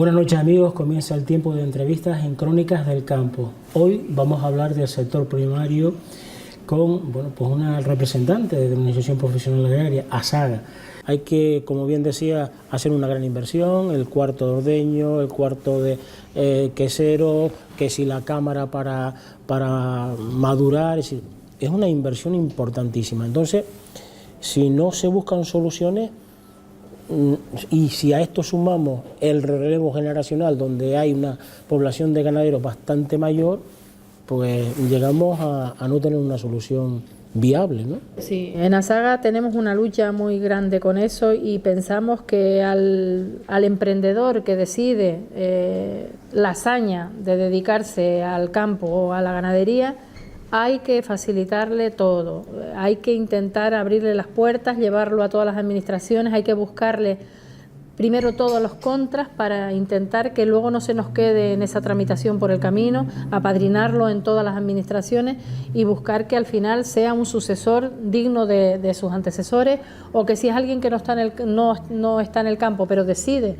Buenas noches amigos, comienza el tiempo de entrevistas en Crónicas del Campo. Hoy vamos a hablar del sector primario con pues una representante de la Organización Profesional Agraria, ASAGA. Hay que, como bien decía, hacer una gran inversión, el cuarto de ordeño, el cuarto de quesero, que si la cámara para madurar, es una inversión importantísima. Entonces, si no se buscan soluciones, y si a esto sumamos el relevo generacional, donde hay una población de ganaderos bastante mayor, pues llegamos a no tener una solución viable, ¿no? Sí, en ASAGA tenemos una lucha muy grande con eso y pensamos que al emprendedor que decide la hazaña de dedicarse al campo o a la ganadería, hay que facilitarle todo, hay que intentar abrirle las puertas, llevarlo a todas las administraciones, hay que buscarle primero todos los contras para intentar que luego no se nos quede en esa tramitación por el camino, apadrinarlo en todas las administraciones y buscar que al final sea un sucesor digno de sus antecesores, o que si es alguien que no está en el campo pero decide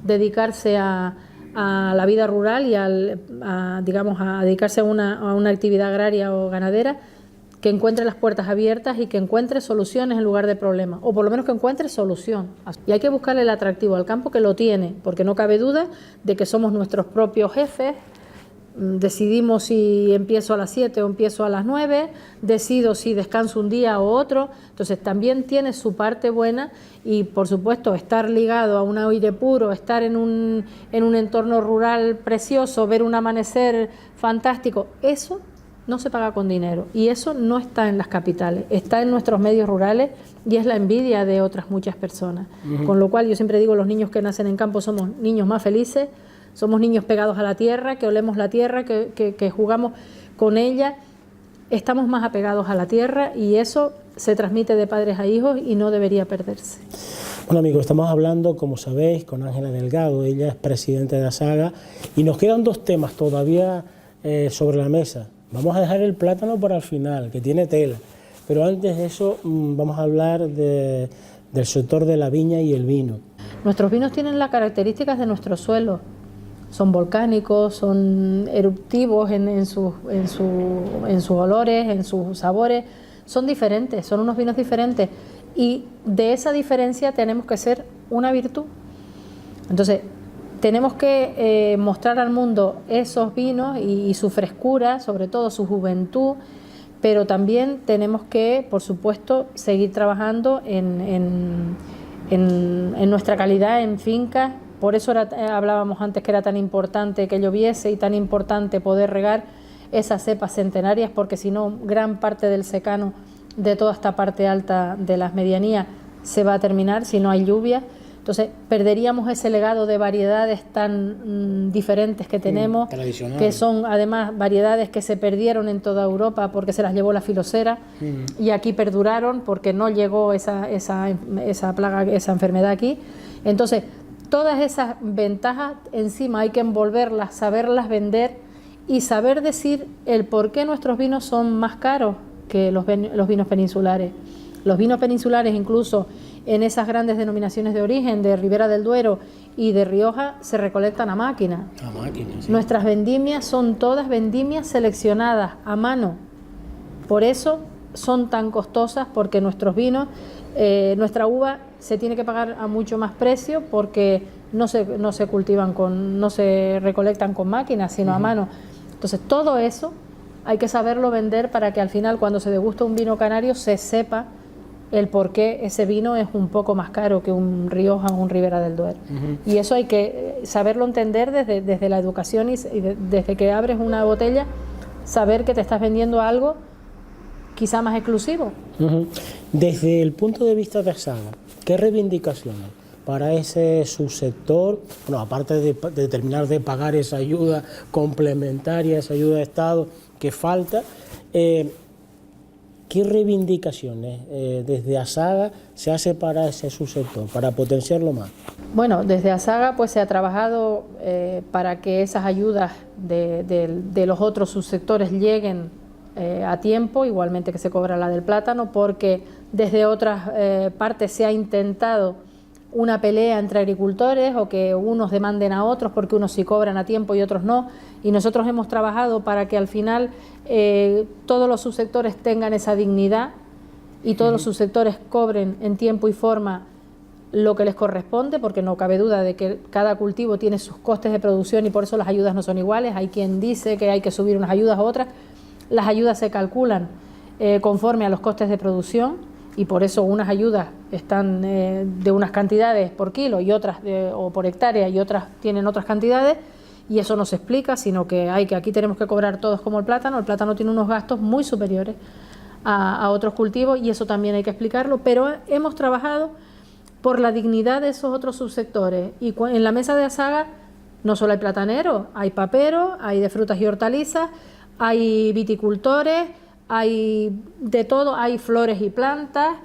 dedicarse a la vida rural y a dedicarse a una actividad agraria o ganadera, que encuentre las puertas abiertas y que encuentre soluciones en lugar de problemas, o por lo menos que encuentre solución. Y hay que buscarle el atractivo al campo, que lo tiene, porque no cabe duda de que somos nuestros propios jefes. Decidimos si empiezo a las 7 o empiezo a las 9, decido si descanso un día o otro. Entonces también tiene su parte buena, y por supuesto estar ligado a un aire puro, estar en un entorno rural precioso, ver un amanecer fantástico, eso no se paga con dinero, y eso no está en las capitales, está en nuestros medios rurales, y es la envidia de otras muchas personas. Con lo cual yo siempre digo, los niños que nacen en campo somos niños más felices, somos niños pegados a la tierra, que olemos la tierra, que jugamos con ella, estamos más apegados a la tierra, y eso se transmite de padres a hijos y no debería perderse. Bueno amigos, estamos hablando, como sabéis, con Ángela Delgado, ella es presidenta de ASAGA, y nos quedan dos temas todavía sobre la mesa. Vamos a dejar el plátano para el final, que tiene tela, pero antes de eso vamos a hablar del sector de la viña y el vino. Nuestros vinos tienen las características de nuestro suelo. Son volcánicos, son eruptivos en sus olores, en sus sabores. Son diferentes, son unos vinos diferentes, y de esa diferencia tenemos que ser una virtud. Entonces, tenemos que mostrar al mundo esos vinos y su frescura, sobre todo su juventud, pero también tenemos que, por supuesto, seguir trabajando en nuestra calidad en fincas. Por eso hablábamos antes que era tan importante que lloviese y tan importante poder regar esas cepas centenarias, porque si no, gran parte del secano de toda esta parte alta de las medianías se va a terminar si no hay lluvia. Entonces perderíamos ese legado de variedades tan diferentes que tenemos, que son además variedades que se perdieron en toda Europa porque se las llevó la filosera, y aquí perduraron porque no llegó esa plaga, esa enfermedad aquí. Entonces todas esas ventajas encima hay que envolverlas, saberlas vender y saber decir el por qué nuestros vinos son más caros que los vinos peninsulares. Los vinos peninsulares, incluso en esas grandes denominaciones de origen de Ribera del Duero y de Rioja, se recolectan a máquina. Sí. Nuestras vendimias son todas vendimias seleccionadas a mano. Por eso son tan costosas, porque nuestros vinos, nuestra uva se tiene que pagar a mucho más precio, porque no se cultivan no se recolectan con máquinas, sino a mano. Entonces todo eso hay que saberlo vender para que al final, cuando se degusta un vino canario, se sepa el por qué ese vino es un poco más caro que un Rioja o un Ribera del Duero. Y eso hay que saberlo entender desde la educación, y desde que abres una botella, saber que te estás vendiendo algo quizá más exclusivo. Desde el punto de vista de ASAGA, ¿qué reivindicaciones para ese subsector, bueno, aparte de terminar de pagar esa ayuda complementaria, esa ayuda de Estado que falta, qué reivindicaciones desde ASAGA se hace para ese subsector, para potenciarlo más? Bueno, desde ASAGA pues se ha trabajado para que esas ayudas de los otros subsectores lleguen a tiempo, igualmente que se cobra la del plátano, porque desde otras partes se ha intentado una pelea entre agricultores o que unos demanden a otros porque unos sí cobran a tiempo y otros no. Y nosotros hemos trabajado para que al final todos los subsectores tengan esa dignidad y todos los subsectores cobren en tiempo y forma lo que les corresponde, porque no cabe duda de que cada cultivo tiene sus costes de producción y por eso las ayudas no son iguales. Hay quien dice que hay que subir unas ayudas u otras. Las ayudas se calculan conforme a los costes de producción y por eso unas ayudas están de unas cantidades por kilo y otras o por hectárea y otras tienen otras cantidades, y eso no se explica, sino que aquí tenemos que cobrar todos como el plátano tiene unos gastos muy superiores a otros cultivos y eso también hay que explicarlo, pero hemos trabajado por la dignidad de esos otros subsectores. Y en la mesa de Asaga no solo hay plataneros, hay paperos, hay de frutas y hortalizas, hay viticultores, hay de todo, hay flores y plantas.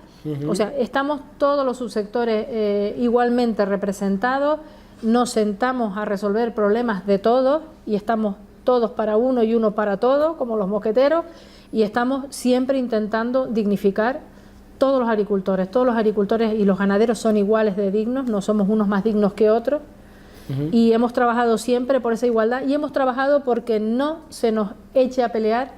O sea, estamos todos los subsectores igualmente representados, nos sentamos a resolver problemas de todos y estamos todos para uno y uno para todos, como los mosqueteros, y estamos siempre intentando dignificar todos los agricultores y los ganaderos son iguales de dignos, no somos unos más dignos que otros. Y hemos trabajado siempre por esa igualdad y hemos trabajado porque no se nos eche a pelear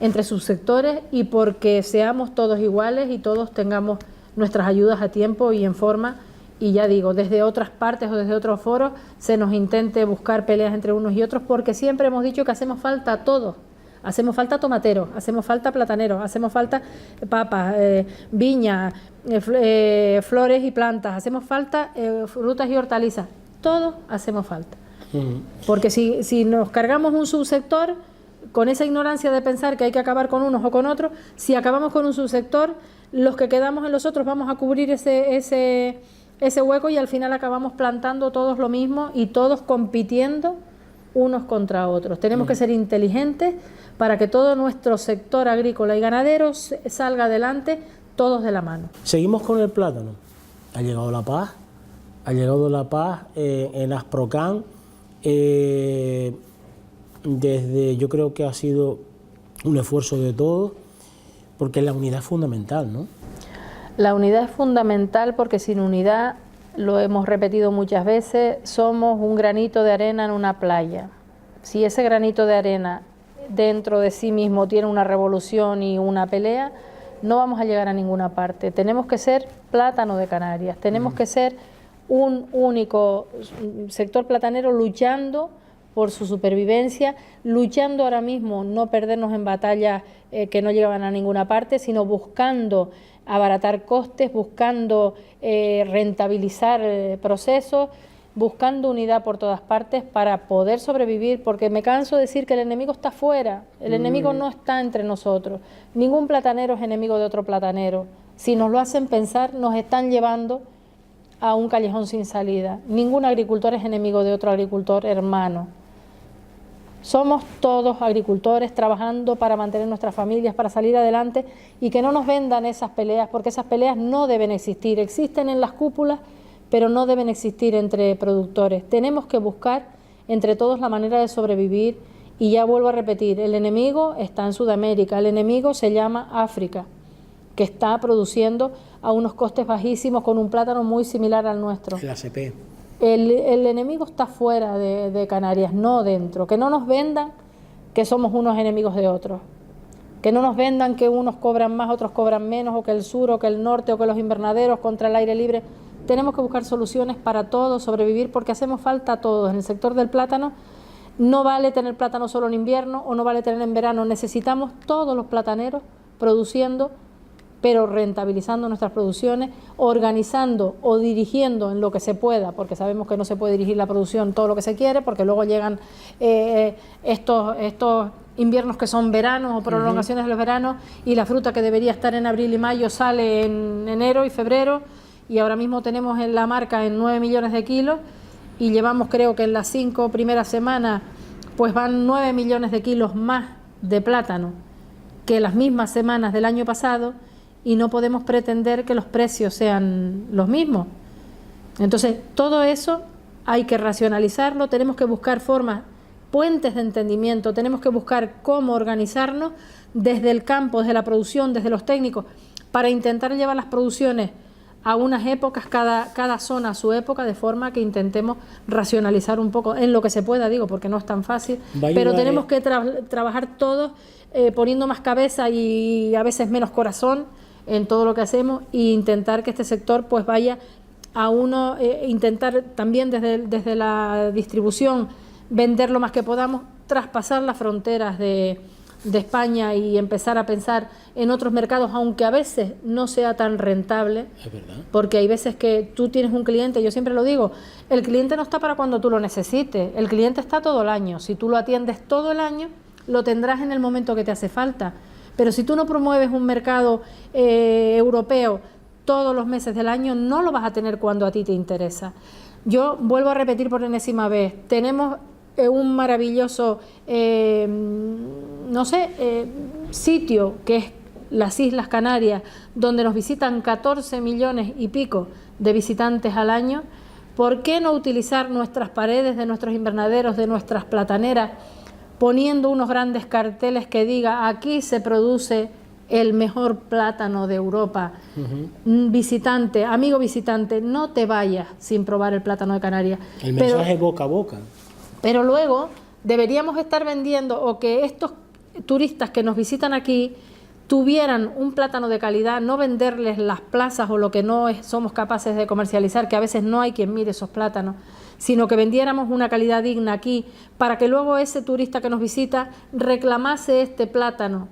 entre subsectores y porque seamos todos iguales y todos tengamos nuestras ayudas a tiempo y en forma. Y ya digo, desde otras partes o desde otros foros se nos intente buscar peleas entre unos y otros, porque siempre hemos dicho que hacemos falta a todos. Hacemos falta tomateros, hacemos falta plataneros, hacemos falta papas, viñas, flores y plantas, hacemos falta frutas y hortalizas. Todos hacemos falta. Porque si nos cargamos un subsector con esa ignorancia de pensar que hay que acabar con unos o con otros, si acabamos con un subsector, los que quedamos en los otros vamos a cubrir ese hueco y al final acabamos plantando todos lo mismo y todos compitiendo unos contra otros. Tenemos que ser inteligentes para que todo nuestro sector agrícola y ganadero salga adelante, todos de la mano. Seguimos con el plátano. Ha llegado la paz, en Asprocan. Yo creo que ha sido un esfuerzo de todos, porque la unidad es fundamental, ¿no? La unidad es fundamental porque sin unidad, lo hemos repetido muchas veces, somos un granito de arena en una playa. Si ese granito de arena dentro de sí mismo tiene una revolución y una pelea, no vamos a llegar a ninguna parte. Tenemos que ser plátano de Canarias, tenemos que ser un único sector platanero luchando por su supervivencia, luchando ahora mismo no perdernos en batallas que no llegaban a ninguna parte, sino buscando abaratar costes, buscando rentabilizar procesos, buscando unidad por todas partes para poder sobrevivir, porque me canso de decir que el enemigo está fuera, el enemigo no está entre nosotros, ningún platanero es enemigo de otro platanero. Si nos lo hacen pensar, nos están llevando a un callejón sin salida. Ningún agricultor es enemigo de otro agricultor hermano. Somos todos agricultores trabajando para mantener nuestras familias, para salir adelante, y que no nos vendan esas peleas, porque esas peleas no deben existir. Existen en las cúpulas, pero no deben existir entre productores. Tenemos que buscar entre todos la manera de sobrevivir, y ya vuelvo a repetir, el enemigo está en Sudamérica, el enemigo se llama África, que está produciendo a unos costes bajísimos con un plátano muy similar al nuestro. El ACP. El enemigo está fuera de Canarias, no dentro. Que no nos vendan que somos unos enemigos de otros. Que no nos vendan que unos cobran más, otros cobran menos, o que el sur, o que el norte, o que los invernaderos contra el aire libre. Tenemos que buscar soluciones para todos, sobrevivir, porque hacemos falta a todos. En el sector del plátano no vale tener plátano solo en invierno o no vale tener en verano. Necesitamos todos los plataneros produciendo, pero rentabilizando nuestras producciones, organizando o dirigiendo en lo que se pueda, porque sabemos que no se puede dirigir la producción todo lo que se quiere, porque luego llegan estos inviernos que son veranos o prolongaciones de los veranos, y la fruta que debería estar en abril y mayo sale en enero y febrero, y ahora mismo tenemos en la marca en 9 millones de kilos, y llevamos, creo que en las 5 primeras semanas pues van 9 millones de kilos más de plátano que las mismas semanas del año pasado, y no podemos pretender que los precios sean los mismos. Entonces, todo eso hay que racionalizarlo, tenemos que buscar formas, puentes de entendimiento, tenemos que buscar cómo organizarnos desde el campo, desde la producción, desde los técnicos, para intentar llevar las producciones a unas épocas, cada zona a su época, de forma que intentemos racionalizar un poco en lo que se pueda, digo, porque no es tan fácil, pero tenemos que trabajar todos poniendo más cabeza y a veces menos corazón en todo lo que hacemos, e intentar que este sector pues vaya a uno, intentar también desde la distribución vender lo más que podamos, traspasar las fronteras de España y empezar a pensar en otros mercados, aunque a veces no sea tan rentable. Es verdad. Porque hay veces que tú tienes un cliente, yo siempre lo digo, el cliente no está para cuando tú lo necesites, el cliente está todo el año. Si tú lo atiendes todo el año, lo tendrás en el momento que te hace falta. Pero si tú no promueves un mercado europeo todos los meses del año, no lo vas a tener cuando a ti te interesa. Yo vuelvo a repetir por enésima vez, tenemos un maravilloso sitio que es las Islas Canarias, donde nos visitan 14 millones y pico de visitantes al año. ¿Por qué no utilizar nuestras paredes de nuestros invernaderos, de nuestras plataneras, poniendo unos grandes carteles que diga aquí se produce el mejor plátano de Europa? Visitante, amigo visitante, no te vayas sin probar el plátano de Canarias. El mensaje boca a boca. Pero luego deberíamos estar vendiendo, o que estos turistas que nos visitan aquí tuvieran un plátano de calidad, no venderles las plazas o lo que no somos capaces de comercializar, que a veces no hay quien mire esos plátanos, sino que vendiéramos una calidad digna aquí, para que luego ese turista que nos visita reclamase este plátano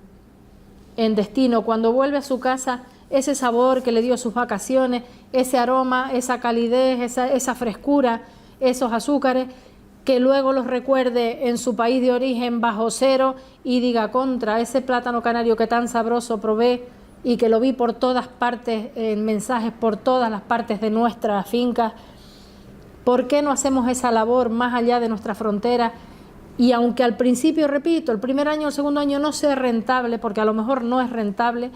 en destino, cuando vuelve a su casa, ese sabor que le dio sus vacaciones, ese aroma, esa calidez, esa frescura, esos azúcares, que luego los recuerde en su país de origen bajo cero y diga, contra ese plátano canario que tan sabroso probé y que lo vi por todas partes, en mensajes por todas las partes de nuestras fincas. ¿Por qué no hacemos esa labor más allá de nuestra frontera? Y aunque al principio, repito, el primer año o el segundo año no sea rentable, porque a lo mejor no es rentable,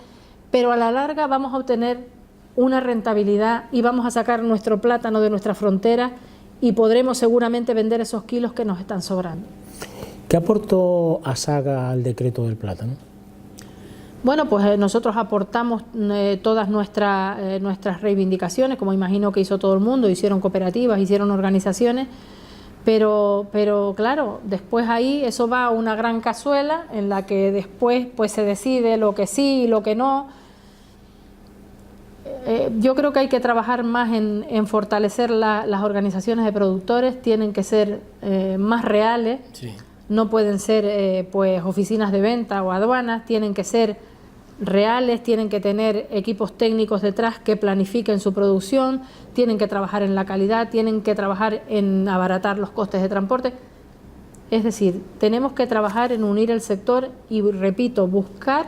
pero a la larga vamos a obtener una rentabilidad y vamos a sacar nuestro plátano de nuestra frontera y podremos seguramente vender esos kilos que nos están sobrando. ¿Qué aportó Asaga al decreto del plátano? Bueno, pues nosotros aportamos todas nuestras reivindicaciones, como imagino que hizo todo el mundo, hicieron cooperativas, hicieron organizaciones, pero claro, después ahí eso va a una gran cazuela en la que después pues se decide lo que sí y lo que no. Yo creo que hay que trabajar más en fortalecer las organizaciones de productores, tienen que ser más reales, sí. No pueden ser pues oficinas de venta o aduanas, tienen que ser reales, tienen que tener equipos técnicos detrás que planifiquen su producción, tienen que trabajar en la calidad, tienen que trabajar en abaratar los costes de transporte. Es decir, tenemos que trabajar en unir el sector y, repito, buscar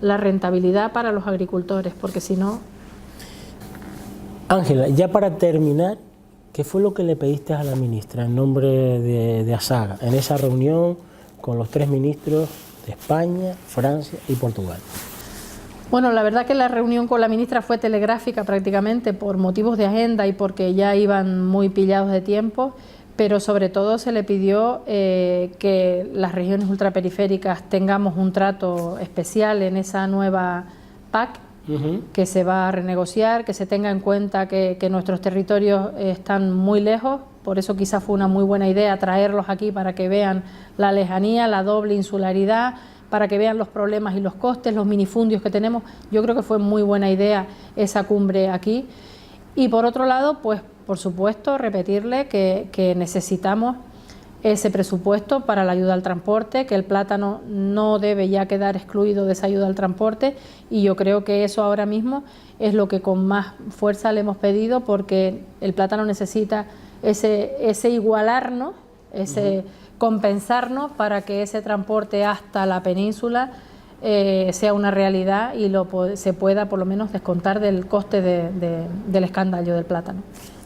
la rentabilidad para los agricultores, porque si no... Ángela, ya para terminar, ¿qué fue lo que le pediste a la ministra en nombre de Asaga en esa reunión con los 3 ministros de España, Francia y Portugal? Bueno, la verdad que la reunión con la ministra fue telegráfica prácticamente por motivos de agenda y porque ya iban muy pillados de tiempo, pero sobre todo se le pidió que las regiones ultraperiféricas tengamos un trato especial en esa nueva PAC, que se va a renegociar, que se tenga en cuenta que nuestros territorios están muy lejos, por eso quizás fue una muy buena idea traerlos aquí para que vean la lejanía, la doble insularidad, para que vean los problemas y los costes, los minifundios que tenemos. Yo creo que fue muy buena idea esa cumbre aquí. Y por otro lado, pues por supuesto repetirle que necesitamos ese presupuesto para la ayuda al transporte, que el plátano no debe ya quedar excluido de esa ayuda al transporte, y yo creo que eso ahora mismo es lo que con más fuerza le hemos pedido, porque el plátano necesita ese igualarnos, ese compensarnos para que ese transporte hasta la península sea una realidad y se pueda por lo menos descontar del coste del escándalo del plátano.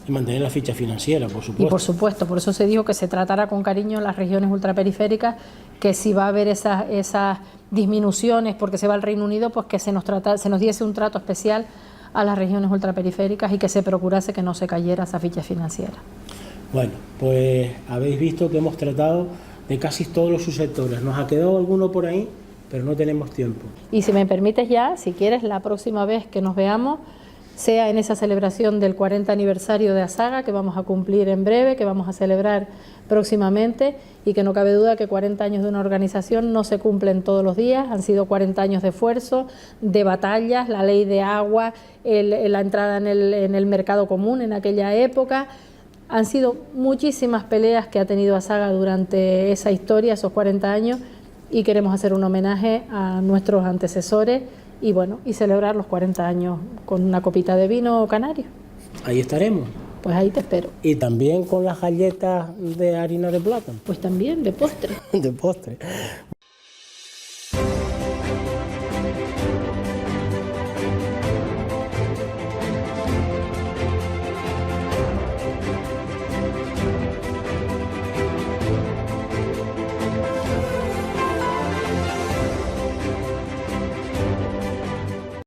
Y mantener la ficha financiera, por supuesto. Y por supuesto, por eso se dijo que se tratará con cariño las regiones ultraperiféricas, que si va a haber esas disminuciones porque se va al Reino Unido, pues que se nos diese un trato especial a las regiones ultraperiféricas y que se procurase que no se cayera esa ficha financiera. Bueno, pues habéis visto que hemos tratado de casi todos los subsectores. Nos ha quedado alguno por ahí, pero no tenemos tiempo. Y si me permites ya, si quieres, la próxima vez que nos veamos, sea en esa celebración del 40 aniversario de Asaga, que vamos a cumplir en breve, que vamos a celebrar próximamente, y que no cabe duda que 40 años de una organización no se cumplen todos los días. Han sido 40 años de esfuerzo, de batallas, la ley de agua, la entrada en el mercado común en aquella época. Han sido muchísimas peleas que ha tenido Asaga durante esa historia, esos 40 años, y queremos hacer un homenaje a nuestros antecesores y bueno, y celebrar los 40 años con una copita de vino canario. Ahí estaremos. Pues ahí te espero. Y también con las galletas de harina de plátano. Pues también de postre. De postre.